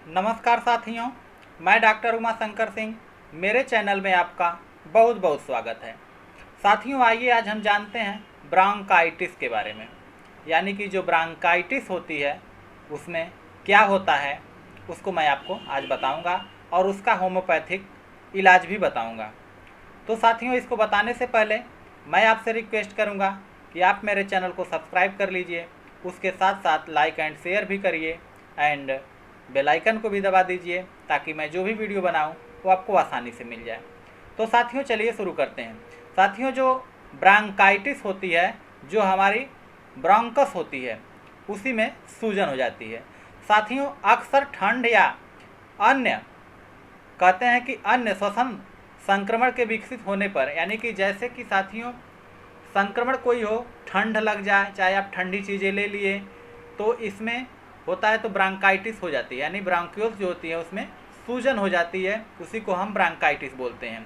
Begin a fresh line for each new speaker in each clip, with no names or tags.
नमस्कार साथियों, मैं डॉक्टर उमा शंकर सिंह। मेरे चैनल में आपका बहुत बहुत स्वागत है। साथियों, आइए आज हम जानते हैं ब्रोंकाइटिस के बारे में। यानी कि जो ब्रोंकाइटिस होती है उसमें क्या होता है उसको मैं आपको आज बताऊंगा और उसका होम्योपैथिक इलाज भी बताऊंगा। तो साथियों, इसको बताने से पहले मैं आपसे रिक्वेस्ट करूंगा कि आप मेरे चैनल को सब्सक्राइब कर लीजिए, उसके साथ साथ लाइक एंड शेयर भी करिए एंड बेल आइकन को भी दबा दीजिए ताकि मैं जो भी वीडियो बनाऊं वो आपको आसानी से मिल जाए। तो साथियों, चलिए शुरू करते हैं। साथियों, जो ब्रोंकाइटिस होती है, जो हमारी ब्रोंकस होती है, उसी में सूजन हो जाती है। साथियों, अक्सर ठंड या अन्य कहते हैं कि अन्य श्वसन संक्रमण के विकसित होने पर, यानी कि जैसे कि साथियों संक्रमण कोई हो, ठंड लग जाए, चाहे आप ठंडी चीज़ें ले लिए तो इसमें होता है तो ब्रोंकाइटिस हो जाती है। यानी ब्रोंक्यूल्स जो होती है उसमें सूजन हो जाती है, उसी को हम ब्रोंकाइटिस बोलते हैं।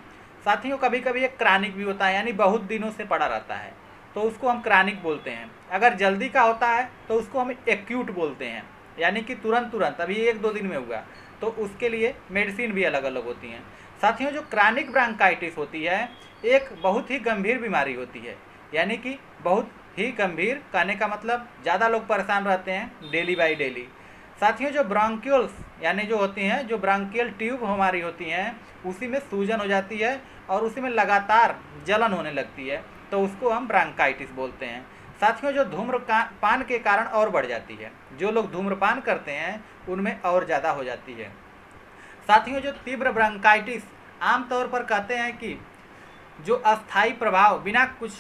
साथियों, कभी कभी एक क्रानिक भी होता है, यानी बहुत दिनों से पड़ा रहता है तो उसको हम क्रानिक बोलते हैं। अगर जल्दी का होता है तो उसको हम एक्यूट बोलते हैं, यानी कि तुरंत तुरंत अभी 1-2 दिन में हुआ, तो उसके लिए मेडिसिन भी अलग अलग होती हैं। साथियों, जो क्रानिक ब्रोंकाइटिस होती है एक बहुत ही गंभीर बीमारी होती है, यानी कि बहुत ही गंभीर, कहने का मतलब ज़्यादा लोग परेशान रहते हैं डेली बाई डेली। साथियों, जो ब्रोंक्यूल्स यानी जो होती हैं, जो ब्रोंकियल ट्यूब हमारी होती हैं, उसी में सूजन हो जाती है और उसी में लगातार जलन होने लगती है, तो उसको हम ब्रोंकाइटिस बोलते हैं। साथियों, जो धूम्रपान के कारण और बढ़ जाती है, जो लोग धूम्रपान करते हैं उनमें और ज़्यादा हो जाती है। साथियों, जो तीव्र ब्रोंकाइटिस आमतौर पर कहते हैं कि जो अस्थायी प्रभाव बिना कुछ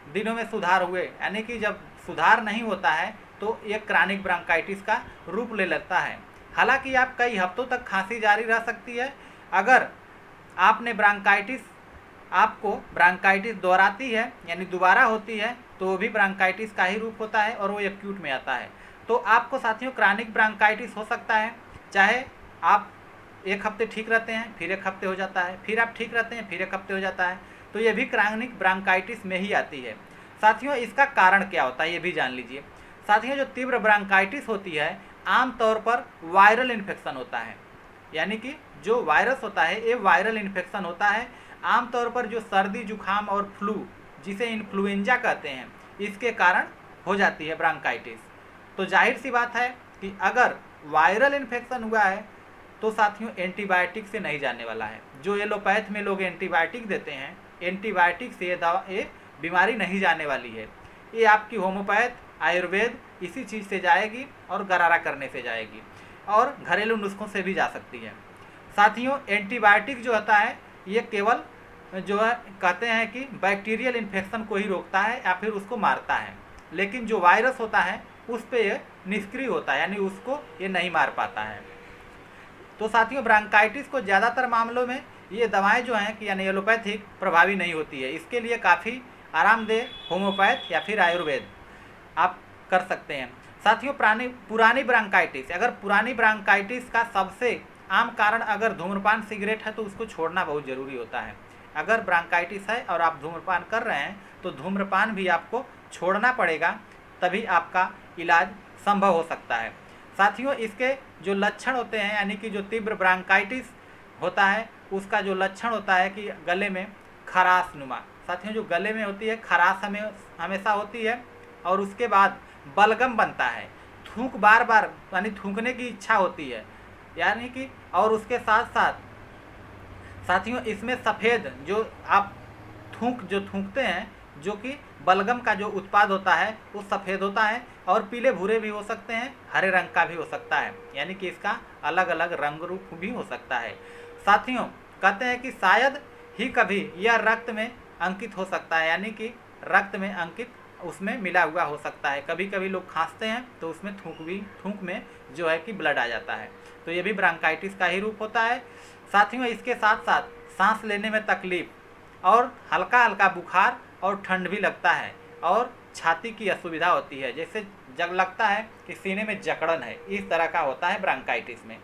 दिनों में सुधार हुए, यानी कि जब सुधार नहीं होता है तो ये क्रानिक ब्रोंकाइटिस का रूप ले लेता है। हालांकि आप कई हफ्तों तक खांसी जारी रह सकती है। अगर आपको ब्रोंकाइटिस दोहराती है, यानी दोबारा होती है, तो वो भी ब्रोंकाइटिस का ही रूप होता है और वो एक्यूट में आता है। तो आपको साथियों क्रानिक ब्रोंकाइटिस हो सकता है, चाहे आप 1 हफ्ते ठीक रहते हैं, फिर 1 हफ्ते हो जाता है, फिर आप ठीक रहते हैं, फिर 1 हफ्ते हो जाता है, तो ये भी क्रानिक ब्रोंकाइटिस में ही आती है। साथियों, इसका कारण क्या होता है ये भी जान लीजिए। साथियों, जो तीव्र ब्रोंकाइटिस होती है आमतौर पर वायरल इन्फेक्शन होता है, यानी कि जो वायरस होता है ये वायरल इन्फेक्शन होता है। आमतौर पर जो सर्दी जुकाम और फ्लू, जिसे इन्फ्लुएंजा कहते हैं, इसके कारण हो जाती है ब्रोंकाइटिस। तो जाहिर सी बात है कि अगर वायरल इन्फेक्शन हुआ है तो साथियों एंटीबायोटिक से नहीं जाने वाला है। जो एलोपैथ में लोग एंटीबायोटिक देते हैं, एंटीबायोटिक से ये बीमारी नहीं जाने वाली है। ये आपकी होम्योपैथ, आयुर्वेद इसी चीज़ से जाएगी और गरारा करने से जाएगी और घरेलू नुस्खों से भी जा सकती है। साथियों, एंटीबायोटिक जो होता है ये केवल जो है कहते हैं कि बैक्टीरियल इन्फेक्शन को ही रोकता है या फिर उसको मारता है, लेकिन जो वायरस होता है उस पर ये निष्क्रिय होता है, यानी उसको ये नहीं मार पाता है। तो साथियों, ब्रोंकाइटिस को ज़्यादातर मामलों में ये दवाएं जो हैं कि यानी एलोपैथिक प्रभावी नहीं होती है। इसके लिए काफ़ी आरामदेह होम्योपैथ या फिर आयुर्वेद आप कर सकते हैं। साथियों, पुरानी ब्रोंकाइटिस, अगर पुरानी ब्रोंकाइटिस का सबसे आम कारण अगर धूम्रपान सिगरेट है तो उसको छोड़ना बहुत ज़रूरी होता है। अगर ब्रोंकाइटिस है और आप धूम्रपान कर रहे हैं तो धूम्रपान भी आपको छोड़ना पड़ेगा, तभी आपका इलाज संभव हो सकता है। साथियों, इसके जो लक्षण होते हैं, यानी कि जो तीव्र ब्रोंकाइटिस होता है उसका जो लक्षण होता है कि गले में खराश नुमा, साथियों जो गले में होती है खराश हमेशा होती है, और उसके बाद बलगम बनता है, थूक बार बार यानी थूकने की इच्छा होती है, यानी कि और उसके साथ साथ साथियों इसमें सफ़ेद जो आप थूकते हैं, जो कि बलगम का जो उत्पाद होता है वो सफ़ेद होता है और पीले भूरे भी हो सकते हैं, हरे रंग का भी हो सकता है, यानी कि इसका अलग अलग रंग रूप भी हो सकता है। साथियों, कहते हैं कि शायद ही कभी यह रक्त में अंकित हो सकता है, यानी कि रक्त में अंकित उसमें मिला हुआ हो सकता है। कभी कभी लोग खांसते हैं तो उसमें थूक में जो है कि ब्लड आ जाता है, तो ये भी ब्रोंकाइटिस का ही रूप होता है। साथियों, इसके साथ साथ सांस लेने में तकलीफ और हल्का हल्का बुखार और ठंड भी लगता है और छाती की असुविधा होती है, जैसे जग लगता है कि सीने में जकड़न है, इस तरह का होता है ब्रोंकाइटिस में।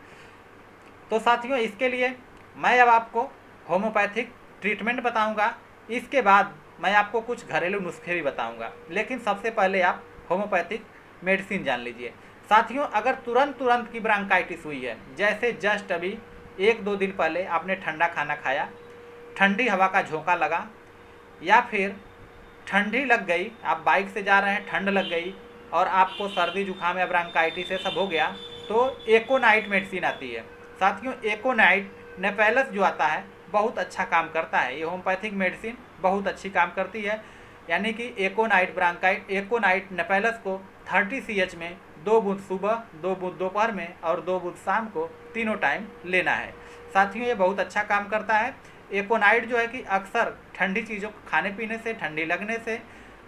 तो साथियों, इसके लिए मैं अब आपको होम्योपैथिक ट्रीटमेंट बताऊंगा, इसके बाद मैं आपको कुछ घरेलू नुस्खे भी बताऊंगा, लेकिन सबसे पहले आप होम्योपैथिक मेडिसिन जान लीजिए। साथियों अगर तुरंत की ब्रांकाइटिस हुई है, जैसे जस्ट अभी 1-2 दिन पहले आपने ठंडा खाना खाया, ठंडी हवा का झोंका लगा, या फिर ठंडी लग गई, आप बाइक से जा रहे हैं, ठंड लग गई और आपको सर्दी जुकाम या ब्रांकाइटिस ये सब हो गया, तो एकोनाइट मेडिसिन आती है। साथियों एकोनाइट नेपेलस जो आता है बहुत अच्छा काम करता है। ये होम्योपैथिक मेडिसिन बहुत अच्छी काम करती है। यानी कि एकोनाइट नेपेलस को 30 CH में 2 बूंद सुबह, 2 बूंद दोपहर में और 2 बूंद शाम को, तीनों टाइम लेना है। साथियों ये बहुत अच्छा काम करता है। एकोनाइट जो है कि अक्सर ठंडी चीज़ों को खाने पीने से, ठंडी लगने से,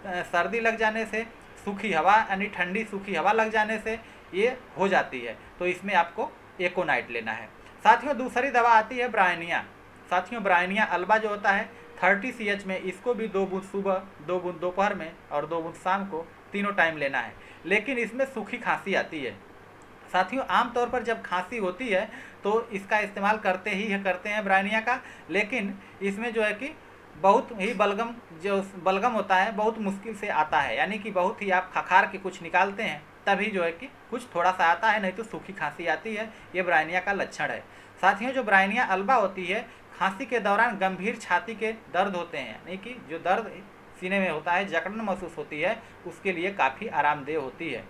सर्दी लग जाने से, सूखी हवा यानी ठंडी सूखी हवा लग जाने से ये हो जाती है, तो इसमें आपको एकोनाइट लेना है। साथियों दूसरी दवा आती है ब्रायनिया। साथियों ब्रायनिया अल्बा जो होता है 30 CH में, इसको भी 2 बूंद सुबह, 2 बूंद दोपहर में और 2 बूंद शाम को, तीनों टाइम लेना है। लेकिन इसमें सूखी खांसी आती है। साथियों आमतौर पर जब खांसी होती है तो इसका इस्तेमाल करते हैं ब्रायनिया का, लेकिन इसमें जो है कि बहुत ही बलगम होता है, बहुत मुश्किल से आता है। यानी कि बहुत ही आप खखार के कुछ निकालते हैं तभी जो है कि कुछ थोड़ा सा आता है, नहीं तो सूखी खांसी आती है। ये ब्रायनिया का लक्षण है। साथियों जो ब्रायनिया अल्बा होती है, खांसी के दौरान गंभीर छाती के दर्द होते हैं, यानी कि जो दर्द सीने में होता है, जकड़न महसूस होती है, उसके लिए काफ़ी आरामदेह होती है।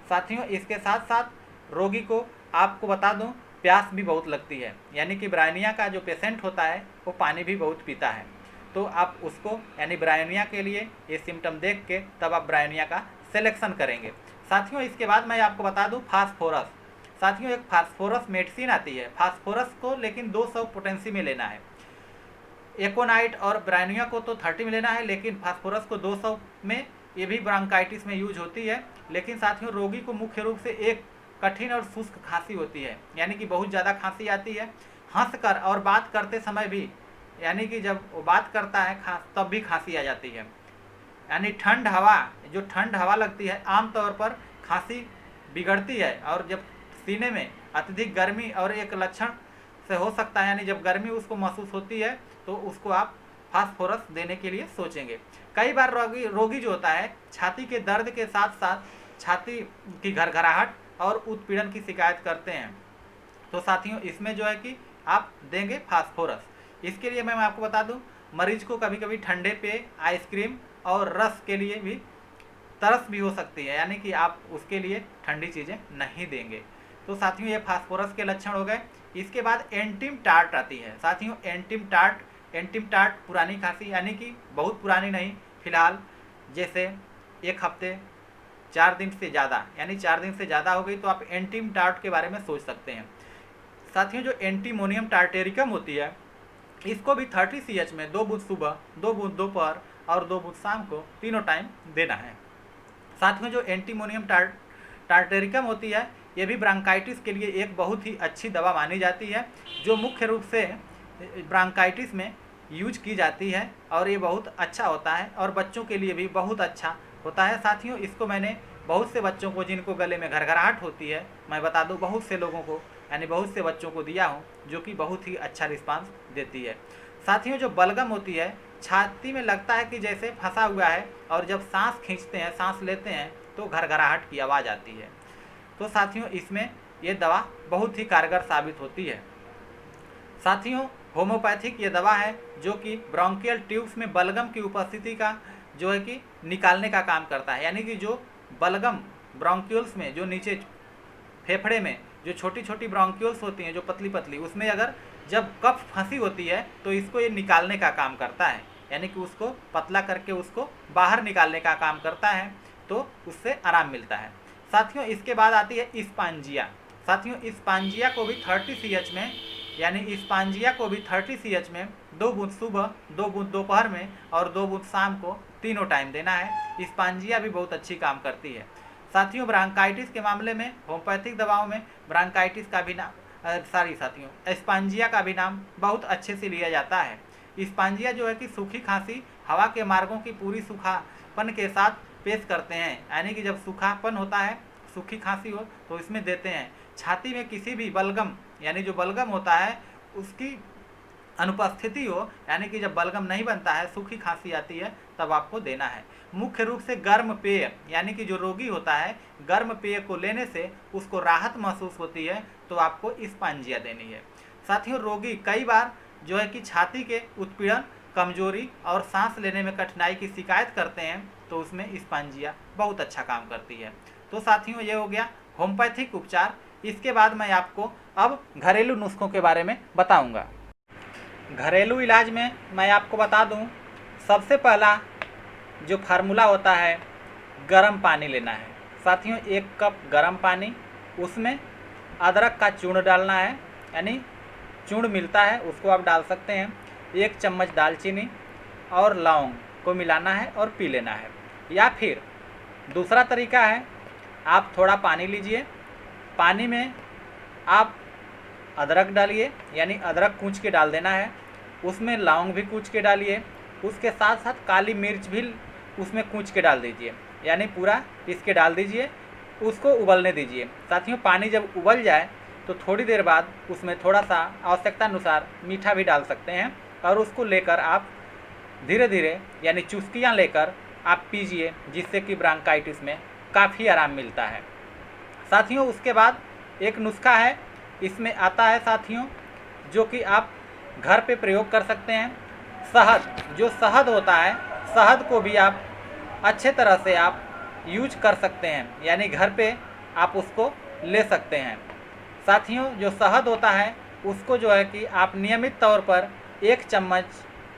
साथियों इसके साथ साथ रोगी को आपको बता दूं, प्यास भी बहुत लगती है। यानी कि ब्रायनिया का जो पेशेंट होता है वो पानी भी बहुत पीता है, तो आप उसको यानी ब्रायनिया के लिए ये सिम्टम देख के तब आप ब्रायनिया का सिलेक्शन करेंगे। साथियों इसके बाद मैं आपको बता दूं फास्फोरस। साथियों एक फास्फोरस मेडिसिन आती है। फास्फोरस को लेकिन 200 पोटेंसी में लेना है। एकोनाइट और ब्रायनिया को तो 30 में लेना है, लेकिन फास्फोरस को 200 में। ये भी ब्रांकाइटिस में यूज होती है। लेकिन साथियों रोगी को मुख्य रूप से एक कठिन और शुष्क खांसी होती है, यानी कि बहुत ज़्यादा खांसी आती है। हंसकर और बात करते समय भी, यानी कि जब वो बात करता है तब भी खांसी आ जाती है। यानी ठंड हवा लगती है, आमतौर पर खांसी बिगड़ती है। और जब सीने में अत्यधिक गर्मी और एक लक्षण से हो सकता है, यानी जब गर्मी उसको महसूस होती है तो उसको आप फास्फोरस देने के लिए सोचेंगे। कई बार रोगी जो होता है छाती के दर्द के साथ साथ छाती की घरघराहट और उत्पीड़न की शिकायत करते हैं, तो साथियों इसमें जो है कि आप देंगे फास्फोरस। इसके लिए मैं आपको बता दूं, मरीज को कभी कभी ठंडे पे आइसक्रीम और रस के लिए भी तरस भी हो सकती है, यानी कि आप उसके लिए ठंडी चीज़ें नहीं देंगे। तो साथियों ये फास्फोरस के लक्षण हो गए। इसके बाद एंटिम टार्ट आती है। साथियों एंटिम टार्ट पुरानी खांसी, यानी कि बहुत पुरानी नहीं, फिलहाल जैसे 1 हफ्ते 4 दिन से ज़्यादा, यानी 4 दिन से ज़्यादा हो गई तो आप एंटिम टार्ट के बारे में सोच सकते हैं। साथियों जो एंटीमोनियम टार्टेरिकम होती है, इसको भी 30 CH में 2 बूंद सुबह, 2 बूंद दोपहर और 2 बूंद शाम को, तीनों टाइम देना है। साथियों जो एंटीमोनियम टार्टेरिकम होती है, ये भी ब्रांकाइटिस के लिए एक बहुत ही अच्छी दवा मानी जाती है, जो मुख्य रूप से ब्रांकाइटिस में यूज की जाती है और ये बहुत अच्छा होता है और बच्चों के लिए भी बहुत अच्छा होता है। साथियों इसको मैंने बहुत से बच्चों को, जिनको गले में घरघराहट होती है, मैं बता दूं बहुत से लोगों को, यानी बहुत से बच्चों को दिया हूं, जो कि बहुत ही अच्छा रिस्पांस देती है। साथियों जो बलगम होती है, छाती में लगता है कि जैसे फंसा हुआ है, और जब सांस खींचते हैं, सांस लेते हैं तो घरघराहट की आवाज़ आती है। तो साथियों इसमें ये दवा बहुत ही कारगर साबित होती है। साथियों होम्योपैथिक ये दवा है जो कि ब्रोंकियल ट्यूब्स में बलगम की उपस्थिति का जो है कि निकालने का काम करता है। यानी कि जो बलगम ब्रोंक्यूल्स में, जो नीचे फेफड़े में जो छोटी छोटी ब्रोंक्यूल्स होती हैं, जो पतली पतली, उसमें अगर जब कफ फंसी होती है तो इसको ये निकालने का काम करता है, यानी कि उसको पतला करके उसको बाहर निकालने का काम करता है, तो उससे आराम मिलता है। साथियों इसके बाद आती है स्पांजिया। साथियों स्पांजिया को भी 30 CH में, यानी स्पांजिया को भी 30 CH में 2 बूंद सुबह, 2 बूंद दोपहर में और 2 बूंद शाम को, तीनों टाइम देना है। स्पांजिया भी बहुत अच्छी काम करती है। साथियों ब्रांकाइटिस के मामले में होम्योपैथिक दवाओं में ब्रांकाइटिस का भी नाम साथियों स्पांजिया का भी नाम बहुत अच्छे से लिया जाता है। स्पांजिया जो है कि सूखी खांसी हवा के मार्गों की पूरी सूखापन के साथ पेश करते हैं, यानी कि जब सूखापन होता है, सूखी खांसी हो तो इसमें देते हैं। छाती में किसी भी बलगम, यानी जो बलगम होता है उसकी अनुपस्थिति हो, यानी कि जब बलगम नहीं बनता है, सूखी खांसी आती है, तब आपको देना है। मुख्य रूप से गर्म पेय, यानी कि जो रोगी होता है गर्म पेय को लेने से उसको राहत महसूस होती है, तो आपको स्पांजिया देनी है। साथियों, रोगी कई बार जो है कि छाती के उत्पीड़न, कमजोरी और सांस लेने में कठिनाई की शिकायत करते हैं, तो उसमें स्पांजिया बहुत अच्छा काम करती है। तो साथियों, ये हो गया होम्योपैथिक उपचार। इसके बाद मैं आपको अब घरेलू नुस्खों के बारे में बताऊंगा। घरेलू इलाज में मैं आपको बता दूं, सबसे पहला जो फार्मूला होता है, गर्म पानी लेना है। साथियों, 1 कप गर्म पानी, उसमें अदरक का चूर्ण डालना है, यानी चूर्ण मिलता है उसको आप डाल सकते हैं। 1 चम्मच दालचीनी और लौंग को मिलाना है और पी लेना है। या फिर दूसरा तरीका है, आप थोड़ा पानी लीजिए, पानी में आप अदरक डालिए, यानी अदरक कूच के डाल देना है, उसमें लौंग भी कूच के डालिए, उसके साथ साथ काली मिर्च भी उसमें कूच के डाल दीजिए, यानी पूरा इसके डाल दीजिए, उसको उबलने दीजिए। साथियों, पानी जब उबल जाए तो थोड़ी देर बाद उसमें थोड़ा सा आवश्यकता अनुसार मीठा भी डाल सकते हैं, और उसको लेकर आप धीरे धीरे, यानी चुस्कियाँ लेकर आप पीजिए, जिससे कि ब्रांकाइटिस में काफ़ी आराम मिलता है। साथियों, उसके बाद एक नुस्खा है, इसमें आता है साथियों, जो कि आप घर पे प्रयोग कर सकते हैं। शहद, जो शहद होता है, शहद को भी आप अच्छे तरह से आप यूज कर सकते हैं, यानी घर पे आप उसको ले सकते हैं। साथियों, जो शहद होता है उसको जो है कि आप नियमित तौर पर 1 चम्मच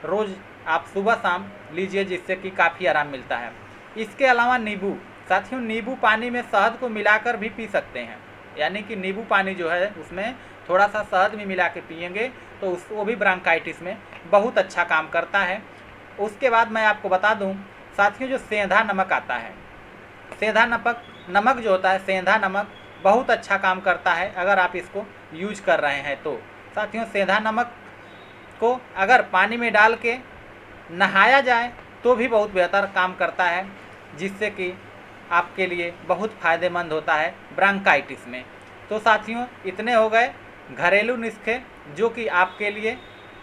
रोज़ आप सुबह शाम लीजिए, जिससे कि काफ़ी आराम मिलता है। इसके अलावा नींबू, साथियों, नींबू पानी में शहद को मिलाकर भी पी सकते हैं, यानी कि नींबू पानी जो है उसमें थोड़ा सा शहद भी मिला के पिएंगे तो उसको भी ब्रांकाइटिस में बहुत अच्छा काम करता है। उसके बाद मैं आपको बता दूं साथियों, जो सेंधा नमक आता है, सेंधा नमक जो होता है, सेंधा नमक बहुत अच्छा काम करता है अगर आप इसको यूज कर रहे हैं तो। साथियों, सेंधा नमक को अगर पानी में डाल के नहाया जाए तो भी बहुत बेहतर काम करता है, जिससे कि आपके लिए बहुत फ़ायदेमंद होता है ब्रांकाइटिस में। तो साथियों, इतने हो गए घरेलू नुस्खे जो कि आपके लिए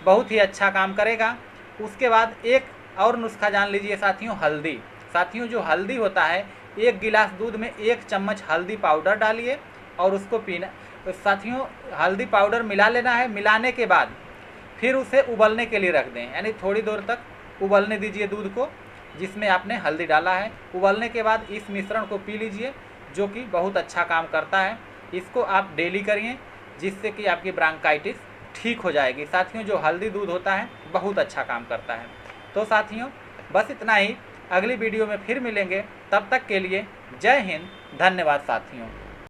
बहुत ही अच्छा काम करेगा। उसके बाद एक और नुस्खा जान लीजिए साथियों, हल्दी। साथियों, जो हल्दी होता है, 1 गिलास दूध में 1 चम्मच हल्दी पाउडर डालिए और उसको पीना। तो साथियों, हल्दी पाउडर मिला लेना है, मिलाने के बाद फिर उसे उबलने के लिए रख दें, यानी थोड़ी देर तक उबलने दीजिए दूध को जिसमें आपने हल्दी डाला है। उबलने के बाद इस मिश्रण को पी लीजिए, जो कि बहुत अच्छा काम करता है। इसको आप डेली करिए, जिससे कि आपकी ब्रांकाइटिस ठीक हो जाएगी। साथियों, जो हल्दी दूध होता है बहुत अच्छा काम करता है। तो साथियों, बस इतना ही, अगली वीडियो में फिर मिलेंगे, तब तक के लिए जय हिंद, धन्यवाद साथियों।